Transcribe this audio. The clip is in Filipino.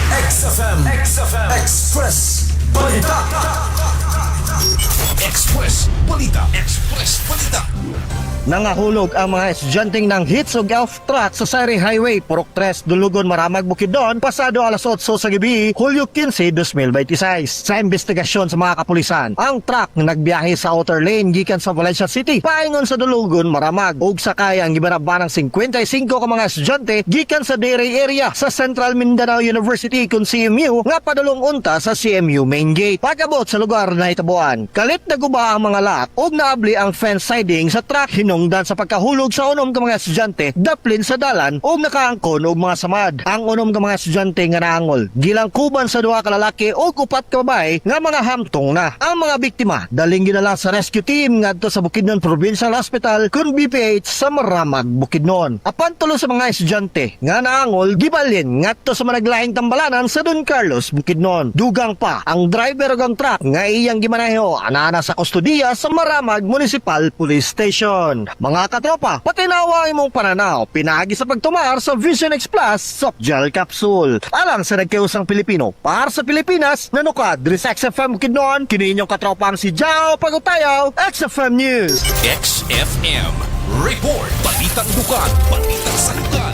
XFM Express Balita. Express Balita. Nangahulog ang mga estudyanteng ng hits o golf track sa Sari Highway, Purok 3, Dulugon, Maramag, Bukidnon, pasado alas 8 sa gabi, Hulyo 15, 2026. Sa investigasyon sa mga kapulisan, ang truck nagbiyahe sa outer lane gikan sa Valencia City, paingon sa Dulugon, Maramag, ug sakay ang gibaraba ng 55 ka mga estudyante gikan sa Dere area sa Central Mindanao University kun CMU nga padulong unta sa CMU main gate. Pagabot sa lugar na hitabuan, kalit na guba ang mga lahat ug naabli ang fence siding sa truck hinungdan sa pagkahulog sa unom ka mga estudyante daplin sa dalan ug nakaangkon og mga samad. Ang unom ka mga estudyante nga naangol gilangkuban sa duha ka lalaki ug upat ka babae nga mga hamtong na. Ang mga biktima daling ginala sa rescue team ngadto sa Bukidnon Provincial Hospital kun BPH sa Maramag, Bukidnon. Apan tulo sa mga estudyante nga naangol gibalin ngadto sa managlaing tambalanan sa Don Carlos, Bukidnon. Dugang pa ang driver ug ang truck nga iyang gimaneho anana sa kustudiya sa Maramag Municipal Police Station. Mga katropa, patinawa imong pananaw pinagi sa pagtumar sa Vision X Plus Soft Gel Capsule. Alang sa nagkiusang Pilipino para sa Pilipinas, nanukad diri sa XFM Bukidnon, kini inyong katropang si Jao Pagutayaw, XFM News. XFM Report. Balitang dukan, balitang salukan.